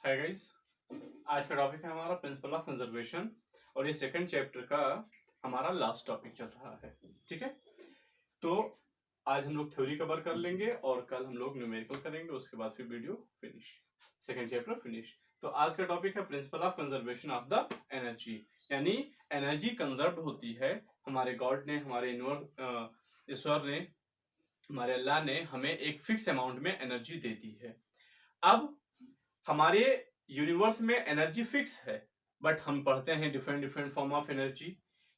Hi guys, आज का topic है हमारा प्रिंसिपल ऑफ कंजर्वेशन और ये सेकंड चैप्टर का हमारा लास्ट टॉपिक चल रहा है। ठीक है, तो आज हम लोग थ्योरी कवर कर लेंगे और कल हम लोग न्यूमेरिकल करेंगे, उसके बाद फिर video finish, second chapter finish. तो आज का टॉपिक है principal of conservation of the energy, यानी एनर्जी कंजर्व होती है। हमारे गॉड ने, हमारे ईश्वर ने, हमारे अल्लाह ने हमें एक फिक्स अमाउंट में एनर्जी दे दी है। अब हमारे यूनिवर्स में एनर्जी फिक्स है, बट हम पढ़ते हैं different different form of energy.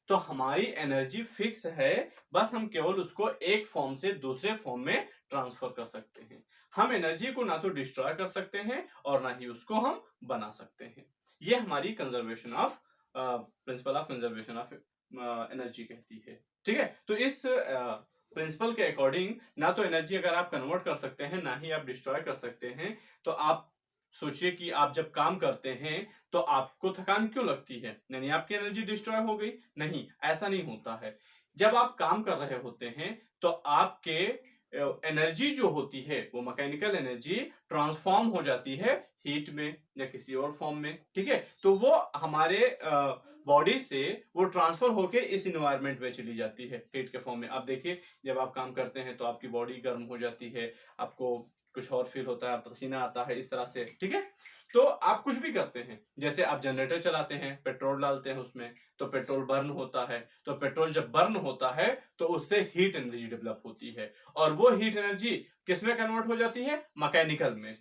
तो हमारी एनर्जी फिक्स है, बस हम केवल उसको एक फॉर्म से दूसरे फॉर्म में ट्रांसफर कर सकते हैं। हम एनर्जी को ना तो डिस्ट्रॉय कर सकते हैं और ना ही उसको हम बना सकते हैं। ये हमारी conservation of principal of conservation of energy कहती है। ठीक है, तो इस प्रिंसिपल के अकॉर्डिंग ना तो एनर्जी अगर आप कन्वर्ट कर सकते हैं, ना ही आप डिस्ट्रॉय कर सकते हैं। तो आप सोचिए कि आप जब काम करते हैं तो आपको थकान क्यों लगती है? यानी आपकी एनर्जी डिस्ट्रॉय हो गई? नहीं, ऐसा नहीं होता है। जब आप काम कर रहे होते हैं तो आपके एनर्जी जो होती है वो मैकेनिकल एनर्जी ट्रांसफॉर्म हो जाती है हीट में या किसी और फॉर्म में। ठीक है, तो वो हमारे बॉडी से वो ट्रांसफर होके इस इन्वायरमेंट में चली जाती है हीट के फॉर्म में। आप देखिए, जब आप काम करते हैं तो आपकी बॉडी गर्म हो जाती है, आपको कुछ और फील होता है, पसीना आता है, इस तरह से। ठीक है, तो आप कुछ भी करते हैं, जैसे आप जनरेटर चलाते हैं, पेट्रोल डालते हैं उसमें, तो पेट्रोल बर्न होता है। तो पेट्रोल जब बर्न होता है तो उससे हीट एनर्जी डेवलप होती है, और वो हीट एनर्जी किसमें कन्वर्ट हो जाती है? मैकेनिकल में।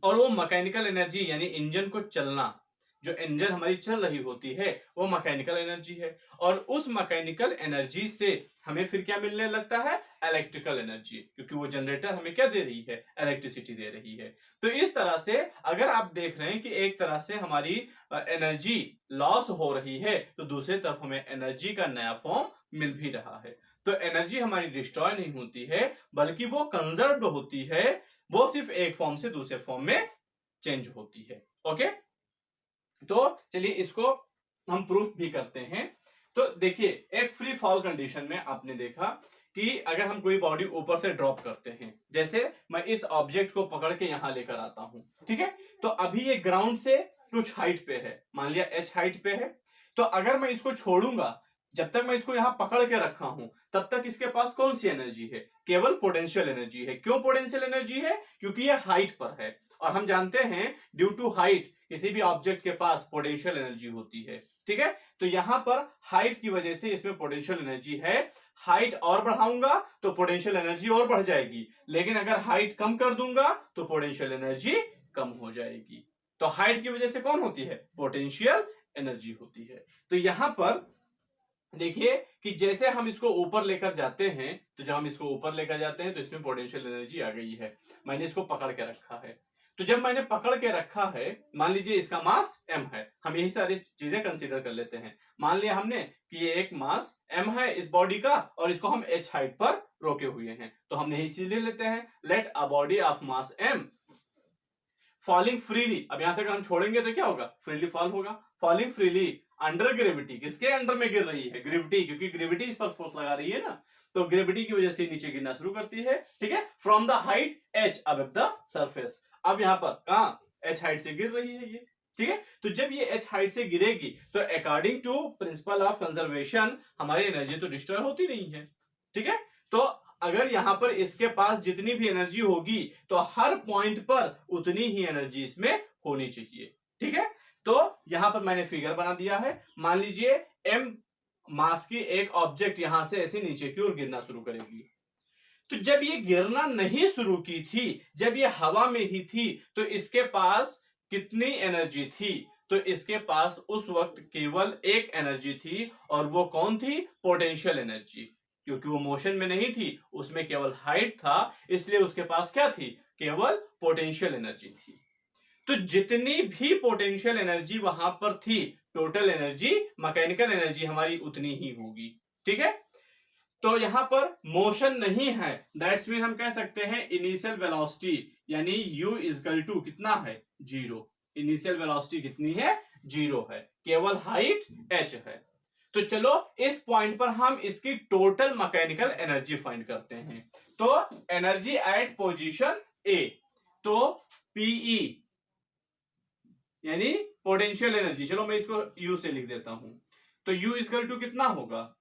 और वो मैकेनिकल एनर्जी यानी इंजन को चलना, जो इंजन हमारी चल रही होती है, वो मैकेनिकल एनर्जी है। और उस मैकेनिकल एनर्जी से हमें फिर क्या मिलने लगता है? इलेक्ट्रिकल एनर्जी, क्योंकि वो जनरेटर हमें क्या दे रही है? इलेक्ट्रिसिटी दे रही है। तो इस तरह से अगर आप देख रहे हैं कि एक तरह से हमारी एनर्जी लॉस हो रही है, तो दूसरी तरफ हमें एनर्जी का नया फॉर्म मिल भी रहा है। तो एनर्जी हमारी डिस्ट्रॉय नहीं होती है, बल्कि वो कंजर्व्ड होती है। वो सिर्फ एक फॉर्म से दूसरे फॉर्म में चेंज होती है। ओके, तो चलिए इसको हम प्रूफ भी करते हैं। तो देखिए, एक फ्री फॉल कंडीशन में आपने देखा कि अगर हम कोई बॉडी ऊपर से ड्रॉप करते हैं, जैसे मैं इस ऑब्जेक्ट को पकड़ के यहां लेकर आता हूं, ठीक है, तो अभी ये ग्राउंड से कुछ हाइट पे है, मान लिया h हाइट पे है। तो अगर मैं इसको छोड़ूंगा, जब तक मैं इसको यहां पकड़ के रखा हूं, तब तक इसके पास कौन सी एनर्जी है? केवल पोटेंशियल एनर्जी है। क्यों पोटेंशियल एनर्जी है? क्योंकि ये हाइट पर है, और हम जानते हैं ड्यू टू हाइट किसी भी ऑब्जेक्ट के पास पोटेंशियल एनर्जी होती है। ठीक है, तो यहां पर हाइट की वजह से इसमें पोटेंशियल एनर्जी है। हाइट और बढ़ाऊंगा तो पोटेंशियल एनर्जी और बढ़ जाएगी, लेकिन अगर हाइट कम कर दूंगा तो पोटेंशियल एनर्जी कम हो जाएगी। तो हाइट की वजह से कौन होती है? पोटेंशियल एनर्जी होती है। तो यहां पर देखिए कि जैसे हम इसको ऊपर लेकर जाते हैं, तो जब हम इसको ऊपर लेकर जाते हैं तो इसमें पोटेंशियल एनर्जी आ गई है। मैंने इसको पकड़ के रखा है, तो जब मैंने पकड़ के रखा है, मान लीजिए इसका मास m है, हम यही सारी चीजें कंसीडर कर लेते हैं। मान लिया हमने कि ये एक मास m है इस बॉडी का, और इसको हम h हाइट पर रोके हुए हैं, तो हम यही चीज ले लेते हैं, let a body of mass m falling freely. अब यहां से अगर हम छोड़ेंगे तो क्या होगा? फ्रीली फॉल होगा। फॉलिंग फ्रीली अंडर ग्रेविटी, किसके अंडर में गिर रही है? ग्रेविटी, क्योंकि ग्रेविटी इस पर फोर्स लगा रही है ना, तो ग्रेविटी की वजह से नीचे गिरना शुरू करती है। ठीक है, from the height h above the surface. अब यहां पर कहां h हाइट से गिर रही है ये। ठीक है, तो जब ये h हाइट से गिरेगी तो according to principle of conservation हमारी एनर्जी तो डिस्ट्रॉय होती नहीं है। ठीक है, तो अगर यहां पर इसके पास जितनी भी एनर्जी होगी तो हर पॉइंट पर उतनी ही एनर्जी इसमें होनी चाहिए। ठीक है, तो यहां पर मैंने फिगर बना दिया है। मान लीजिए m मास की एक ऑब्जेक्ट यहां से ऐसे नीचे की ओर गिरना शुरू करेगी, तो जब ये गिरना नहीं शुरू की थी, जब ये हवा में ही थी, तो इसके पास कितनी एनर्जी थी? तो इसके पास उस वक्त केवल एक एनर्जी थी, और वो कौन थी? Potential energy. क्योंकि वो मोशन में नहीं थी, उसमें केवल हाइट था, इसलिए उसके पास क्या थी? केवल पोटेंशियल एनर्जी थी। तो जितनी भी पोटेंशियल एनर्जी वहां पर थी, टोटल एनर्जी, मैकेनिकल एनर्जी हमारी उतनी ही होगी। ठीक है, तो यहां पर मोशन नहीं है, दैट्स मीन हम कह सकते हैं इनिशियल वेलोसिटी यानी u इजकल टू कितना है? 0। इनिशियल वेलोसिटी कितनी है? 0 है, केवल हाइट h है। तो चलो इस पॉइंट पर हम इसकी टोटल मैकेनिकल एनर्जी फाइंड करते हैं। तो एनर्जी एट पोजीशन ए, तो Pe यानी पोटेंशियल एनर्जी। चलो मैं इसको यू से लिख देता हूं। तो यू इक्वल टू कितना होगा,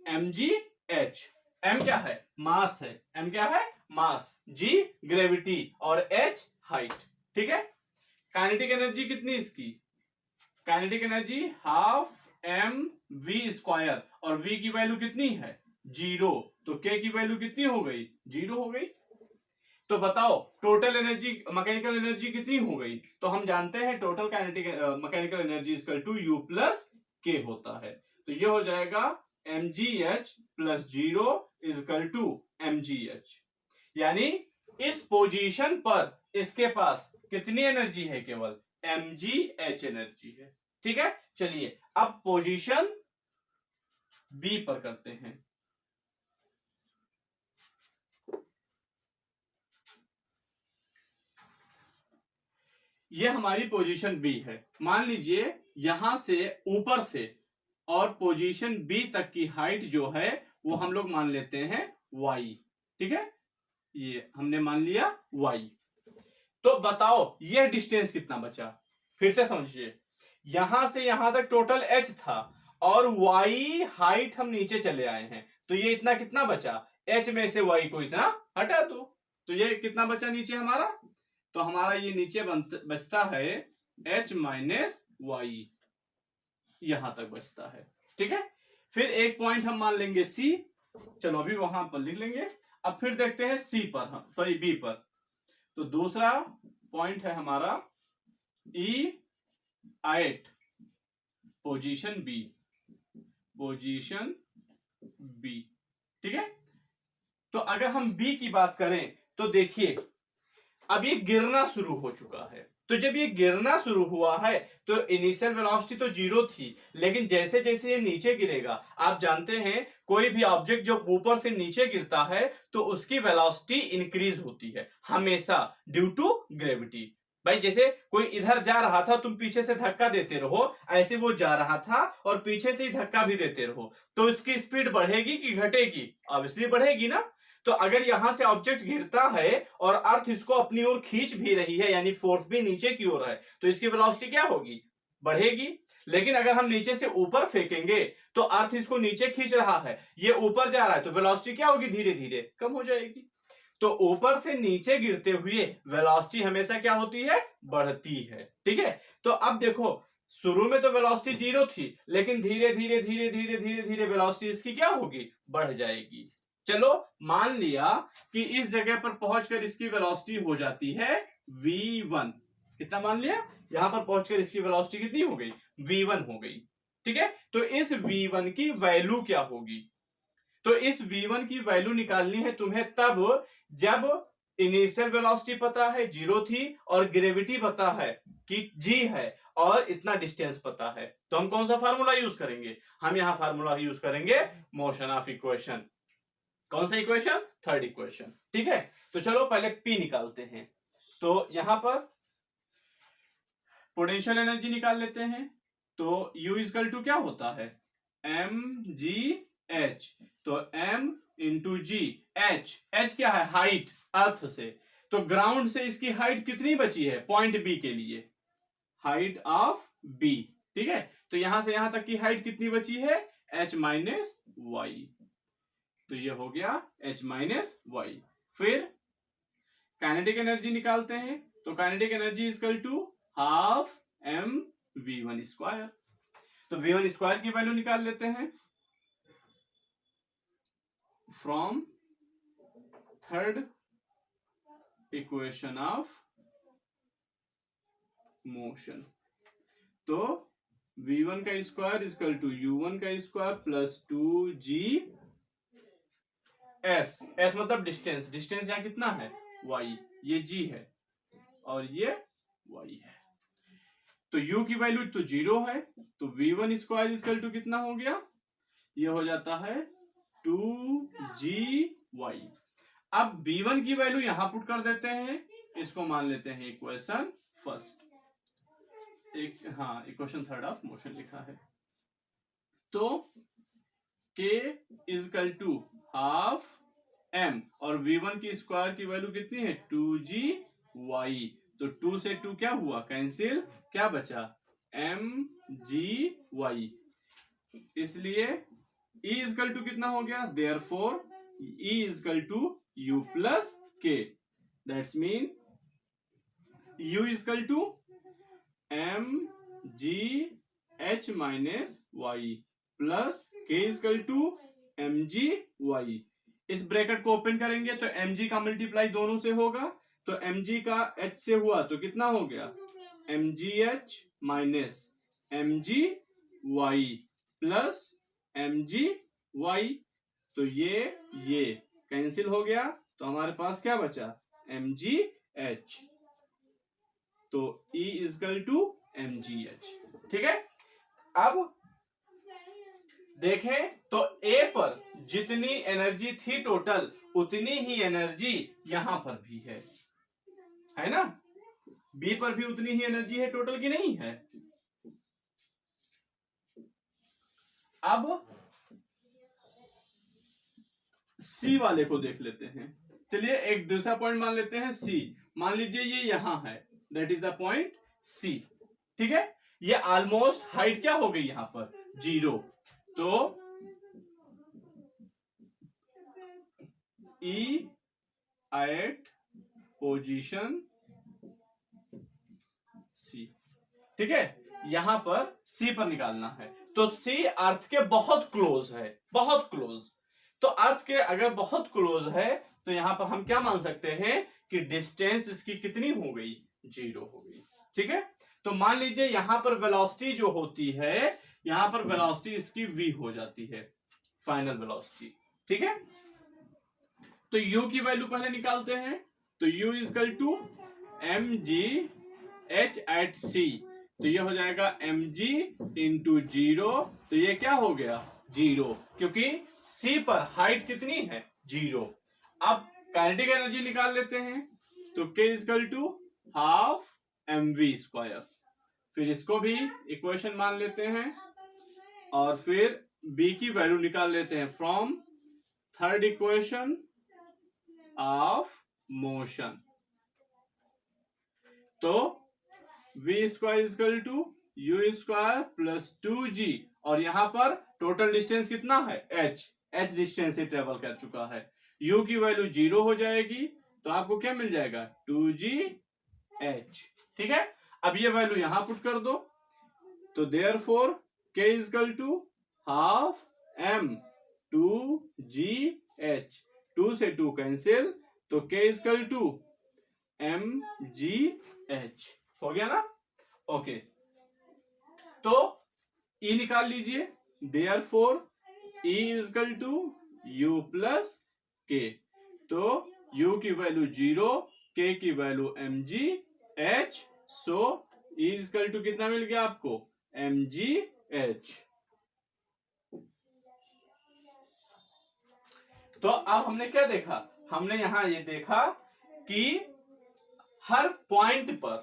mgh। m क्या है, मास है, m क्या है, मास, g ग्रेविटी और h हाइट। ठीक है। काइनेटिक एनर्जी कितनी इसकी, kinetic energy half M V square, और v की वैल्यू कितनी है, 0। तो k की वैल्यू कितनी हो गई, 0 हो गई। तो बताओ टोटल एनर्जी, मैकेनिकल एनर्जी कितनी हो गई। तो हम जानते हैं total kinetic mechanical energy equal to U plus K होता है। तो ये हो जाएगा mgh plus 0 equal to mgh। यानी इस पोजीशन पर इसके पास कितनी एनर्जी है, केवल mgh एनर्जी है। ठीक है। चलिए अब पोजीशन बी पर करते हैं। ये हमारी पोजीशन बी है। मान लीजिए यहां से ऊपर से और पोजीशन बी तक की हाइट जो है वो हम लोग मान लेते हैं y। ठीक है, ये हमने मान लिया y। तो बताओ ये डिस्टेंस कितना बचा, फिर से समझिए। यहां से यहां तक टोटल h था और y हाइट हम नीचे चले आए हैं, तो ये इतना कितना बचा, h में से y को इतना हटा दो, तो ये कितना बचा नीचे हमारा। तो हमारा ये नीचे बचता है h माइनस वाई, यहां तक बचता है। ठीक है। फिर एक पॉइंट हम मान लेंगे c, चलो अभी वहां पर लिख लेंगे। अब फिर देखते हैं c पर, हम सॉरी b पर। तो दूसरा पॉइंट है हमारा E8 position b, position b। ठीक है। तो अगर हम b की बात करें तो देखिए अब ये गिरना शुरू हो चुका है। तो जब ये गिरना शुरू हुआ है तो इनिशियल वेलोसिटी तो 0 थी, लेकिन जैसे जैसे ये नीचे गिरेगा, आप जानते हैं कोई भी ऑब्जेक्ट जब ऊपर से नीचे गिरता है तो उसकी वेलोसिटी इंक्रीज होती है हमेशा, ड्यू टू ग्रेविटी। भाई जैसे कोई इधर जा रहा था, तुम पीछे से धक्का देते रहो, ऐसे वो जा रहा था और पीछे से ही धक्का भी देते रहो, तो इसकी स्पीड बढ़ेगी कि घटेगी, ऑब्वियसली बढ़ेगी ना। तो अगर यहां से ऑब्जेक्ट गिरता है और अर्थ इसको अपनी ओर खींच भी रही है, यानी फोर्स भी नीचे की ओर है, तो इसकी वेलोसिटी क्या होगी, बढ़ेगी। लेकिन अगर हम नीचे से ऊपर फेंकेंगे तो अर्थ इसको नीचे खींच रहा है, ये ऊपर जा रहा है, तो वेलोसिटी क्या होगी, धीरे धीरे कम हो जाएगी। तो ऊपर से नीचे गिरते हुए वेलोसिटी हमेशा क्या होती है, बढ़ती है। ठीक है। तो अब देखो शुरू में तो वेलोसिटी 0 थी, लेकिन धीरे धीरे धीरे धीरे धीरे धीरे वेलोसिटी इसकी क्या होगी, बढ़ जाएगी। चलो मान लिया कि इस जगह पर पहुंचकर इसकी वेलोसिटी हो जाती है v1। कितना मान लिया, यहां पर पहुंचकर इसकी वेलोसिटी कितनी हो गई, v1 हो गई। ठीक है। तो इस v1 की वैल्यू क्या होगी, तो इस v1 की वैल्यू निकालनी है तुम्हें तब जब इनिशियल वेलोसिटी पता है 0 थी और ग्रेविटी पता है कि g है और इतना डिस्टेंस पता है। तो हम कौन सा फार्मूला यूज करेंगे, हम यहां फार्मूला यूज करेंगे मोशन ऑफ इक्वेशन। कौन सा इक्वेशन, थर्ड इक्वेशन। ठीक है। तो चलो पहले P निकालते हैं। तो यहां पर पोटेंशियल एनर्जी निकाल लेते हैं। तो U इक्वल टू क्या होता है, mgh। तो m इंटू जी, h क्या है, हाइट अर्थ से। तो ग्राउंड से इसकी हाइट कितनी बची है, पॉइंट B के लिए, हाइट ऑफ B। ठीक है। तो यहां से यहां तक की हाइट कितनी बची है, h माइनस वाई। तो ये हो गया h माइनस वाई। फिर काइनेटिक एनर्जी निकालते हैं। तो kinetic energy equal to half m v1 square. तो v1 स्क्वायर की वैल्यू निकाल लेते हैं from third equation of motion. तो v1 का स्क्वायर इक्वल टू u1 का square plus 2g s, s मतलब डिस्टेंस, डिस्टेंस यहां कितना है y, ये g है और ये y है। तो u की वैल्यू तो 0 है, तो v1 स्क्वायर इक्वल टू कितना हो गया, ये हो जाता है 2gy। अब v1 की वैल्यू यहां पुट कर देते हैं, इसको मान लेते हैं equation first, equation third of motion लिखा है। तो k equal to half m और v1 की स्क्वायर की वैल्यू कितनी है 2gy, तो 2 से 2 क्या हुआ, कैंसिल, क्या बचा, mgy, इसलिए E इजकल टू कितना हो गया, therefore E equal to U plus K, that's mean U equal to mgh minus y plus K equal to mgy। इस ब्रैकेट को ओपन करेंगे तो mg का मल्टीप्लाई दोनों से होगा, तो mg का h से हुआ तो कितना हो गया, mgh minus mgy plus mgy, तो ये कैंसिल हो गया, तो हमारे पास क्या बचा, mgh, तो E इजकल टू mgh। ठीक है, अब देखें तो A पर जितनी एनर्जी थी टोटल, उतनी ही एनर्जी यहां पर भी है ना, B पर भी उतनी ही एनर्जी है टोटल की नहीं है। अब C वाले को देख लेते हैं, चलिए एक दूसरा पॉइंट मान लेते हैं C, मान लीजिए ये यहां है, that is the point C। ठीक है, ये ऑलमोस्ट हाइट क्या हो गई यहां पर 0, तो E एट पोजीशन C। ठीक है, यहां पर C पर निकालना है, तो C अर्थ के बहुत क्लोज है, बहुत क्लोज, तो अर्थ के अगर बहुत क्लोज है तो यहां पर हम क्या मान सकते हैं कि डिस्टेंस इसकी कितनी हो गई, 0 हो गई। ठीक है, तो मान लीजिए यहां पर वेलोसिटी जो होती है, यहां पर वेलोसिटी इसकी v हो जाती है, फाइनल वेलोसिटी। ठीक है, तो u की वैल्यू पहले निकालते हैं, तो u equal to mg h at c, तो ये हो जाएगा mg इंटू 0, तो ये क्या हो गया 0, क्योंकि C पर हाइट कितनी है 0। अब काइनेटिक एनर्जी निकाल लेते हैं, तो K equal to half mv square, फिर इसको भी इक्वेशन मान लेते हैं, और फिर B की वैल्यू निकाल लेते हैं from third equation of motion, तो v square equal to u square plus 2g, और यहां पर टोटल डिस्टेंस कितना है h डिस्टेंस से ट्रेवल कर चुका है, u की वैल्यू 0 हो जाएगी, तो आपको क्या मिल जाएगा 2gh। ठीक है, अब ये वैल्यू यहां पुट कर दो, तो therefore k equal to half m 2gh, 2 से 2 कैंसिल, तो k इजकल टू mgh हो गया ना। ओके, तो E निकाल लीजिए, therefore E equal to u plus k, तो u की वैल्यू 0, k की value mgh, so E equal to कितना मिल गया आपको mgh। तो अब हमने क्या देखा, हमने यहां ये देखा कि हर पॉइंट पर,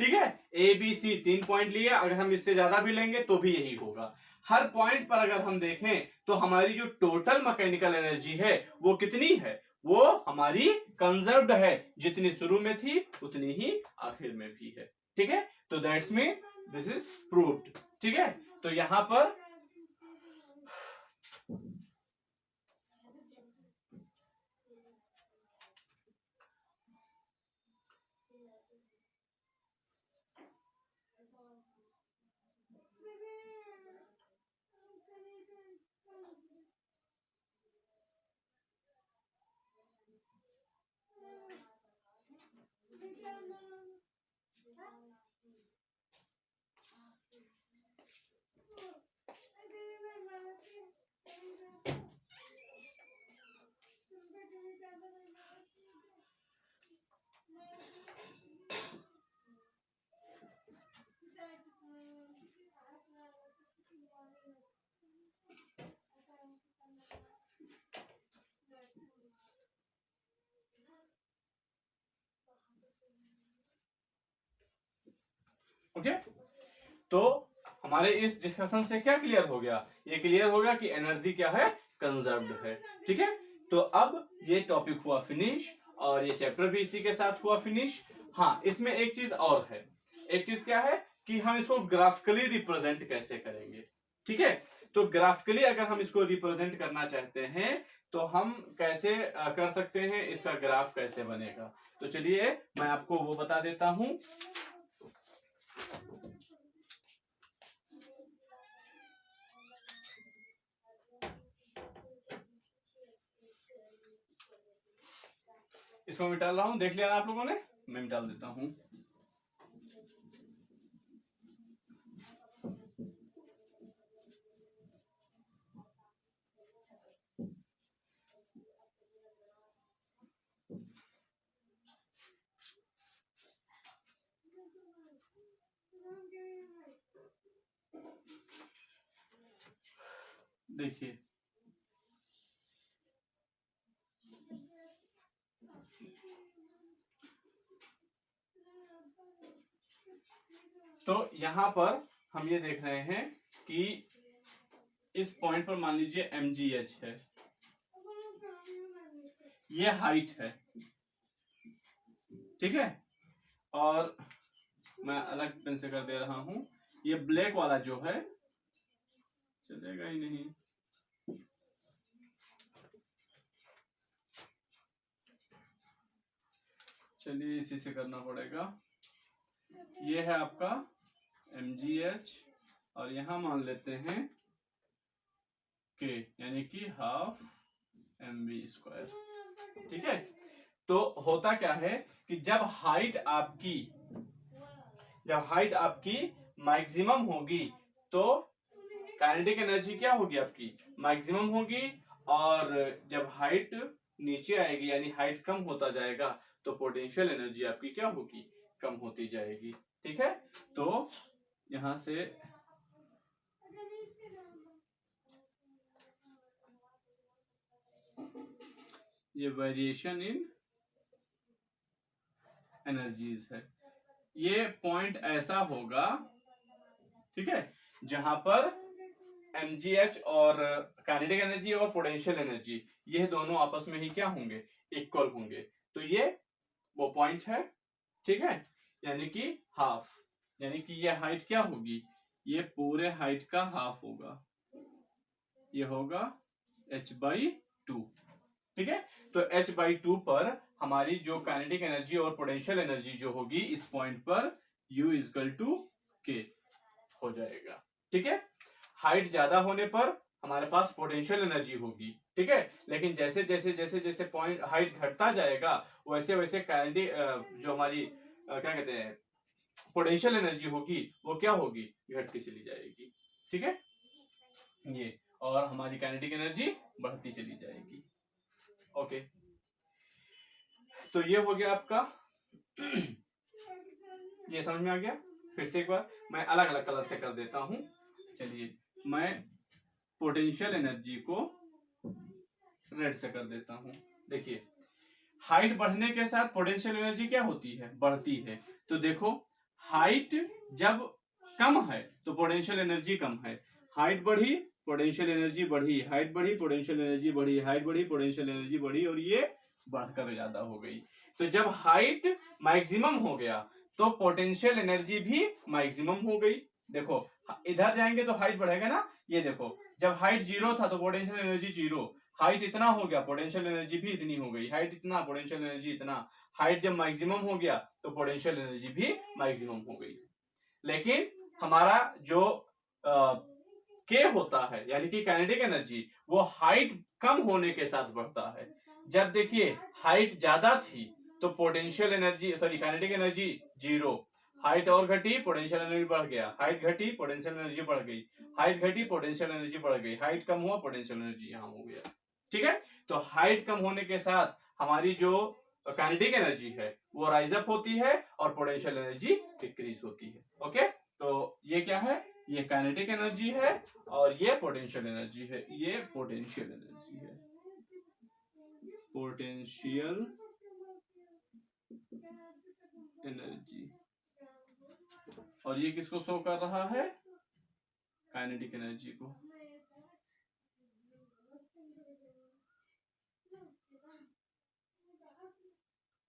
ठीक है, ए बी सी 3 पॉइंट लिए, अगर हम इससे ज्यादा भी लेंगे तो भी यही होगा, हर पॉइंट पर अगर हम देखें तो हमारी जो टोटल मैकेनिकल एनर्जी है वो कितनी है, वो हमारी कंजर्व्ड है, जितनी शुरू में थी उतनी ही आखिर में भी है। ठीक है, तो that's mean this is proved. ठीक है, तो यहां पर ओके, तो हमारे इस डिस्कशन से क्या क्लियर हो गया, ये क्लियर हो गया कि एनर्जी क्या है, कंजर्व्ड है। ठीक है, तो अब ये टॉपिक हुआ फिनिश, और ये चैप्टर भी इसी के साथ हुआ फिनिश। हाँ, इसमें एक चीज और है। एक चीज क्या है कि हम इसको ग्राफिकली रिप्रेजेंट कैसे करेंगे। ठीक है, तो ग्राफिकली अगर हम इसको रिप्रेजेंट करना चाहते हैं तो हम कैसे कर सकते हैं, इसका ग्राफ कैसे बनेगा। तो चलिए मैं आपको वो बता देता हूं। इसको मैं डाल रहा हूं, देख लिया आप लोगों ने, मैं डाल देता हूं। देखिए तो यहां पर हम ये देख रहे हैं कि इस पॉइंट पर मान लीजिए mgh है, ये हाइट है। ठीक है, और मैं अलग पेन से कर दे रहा हूं। ये ब्लैक वाला जो है चलेगा ही नहीं। चलिए इसी से करना पड़ेगा। ये है आपका mgh और यहां मान लेते हैं k, यानी कि हाफ mv²। ठीक है, तो होता क्या है कि जब हाइट आपकी मैक्सिमम होगी तो काइनेटिक एनर्जी क्या होगी आपकी, मैक्सिमम होगी। और जब हाइट नीचे आएगी यानी हाइट कम होता जाएगा तो पोटेंशियल एनर्जी आपकी क्या होगी, कम होती जाएगी। ठीक है, तो यहां से ये वेरिएशन इन एनर्जीज है। ये पॉइंट ऐसा होगा, ठीक है, जहां पर mgh और काइनेटिक एनर्जी और पोटेंशियल एनर्जी ये दोनों आपस में ही क्या होंगे, इक्वल होंगे। तो ये वो पॉइंट है। ठीक है, यानी कि हाफ, यानी कि ये हाइट क्या होगी, ये पूरे हाइट का हाफ होगा, ये होगा h/2। ठीक है, तो h/2 पर हमारी जो काइनेटिक एनर्जी और पोटेंशियल एनर्जी जो होगी इस पॉइंट पर U = K हो जाएगा। ठीक है, हाइट ज्यादा होने पर हमारे पास पोटेंशियल एनर्जी होगी। ठीक है, लेकिन जैसे जैसे जैसे जैसे पॉइंट हाइट घटता जाएगा वैसे वैसे काइनेटिक जो हमारी क्या कहते हैं पोटेंशियल एनर्जी होगी वो क्या होगी, घटती चली जाएगी। ठीक है, ये और हमारी काइनेटिक एनर्जी बढ़ती चली जाएगी। ओके, तो ये हो गया आपका ये समझ में आ गया। फिर से एक बार मैं अलग अलग कलर से कर देता हूं। चलिए मैं पोटेंशियल एनर्जी को रेड से कर देता हूं। देखिए हाइट बढ़ने के साथ पोटेंशियल एनर्जी क्या होती है, बढ़ती है। तो देखो हाइट जब कम है तो पोटेंशियल एनर्जी कम है, हाइट बढ़ी पोटेंशियल एनर्जी बढ़ी, हाइट बढ़ी पोटेंशियल एनर्जी बढ़ी, हाइट बढ़ी पोटेंशियल एनर्जी बढ़ी और ये बढ़कर ज्यादा हो गई। तो जब हाइट मैक्सिमम हो गया तो पोटेंशियल एनर्जी भी मैक्सिमम हो गई। देखो इधर जाएंगे तो हाइट बढ़ेगा ना, ये देखो जब हाइट 0 था तो पोटेंशियल एनर्जी 0, हाइट इतना हो गया पोटेंशियल एनर्जी भी इतनी हो गई, हाइट इतना पोटेंशियल एनर्जी इतना। हाइट जब मैक्सिमम हो गया तो पोटेंशियल एनर्जी भी मैक्सिमम हो गई। लेकिन हमारा जो के होता है यानी कि काइनेटिक एनर्जी वो हाइट कम होने के साथ बढ़ता है। जब देखिए हाइट ज्यादा थी तो potential energy sorry kinetic energy 0, height और घटी पोटेंशियल एनर्जी बढ़ गया, हाइट घटी पोटेंशियल एनर्जी बढ़ गई, हाइट घटी पोटेंशियल एनर्जी बढ़ गई, हाइट कम हुआ पोटेंशियल एनर्जी यहां हो गया। ठीक है, तो हाइट कम होने के साथ हमारी जो काइनेटिक एनर्जी है वो राइज अप होती है और पोटेंशियल एनर्जी डिक्रीज होती है। ओके, तो ये क्या है, ये काइनेटिक एनर्जी है और ये पोटेंशियल एनर्जी है, ये पोटेंशियल एनर्जी है, पोटेंशियल एनर्जी। और ये किसको शो कर रहा है, काइनेटिक एनर्जी को।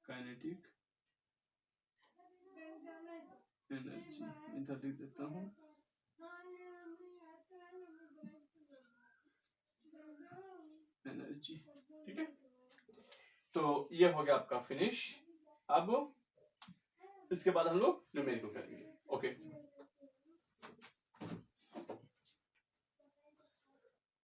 काइनेटिक एनर्जी इधर लिख देता हूँ। एनर्जी, ठीक है। तो ये हो गया आपका फिनिश। अब इसके बाद हम लोग न्यूमेरिकल करेंगे। ओके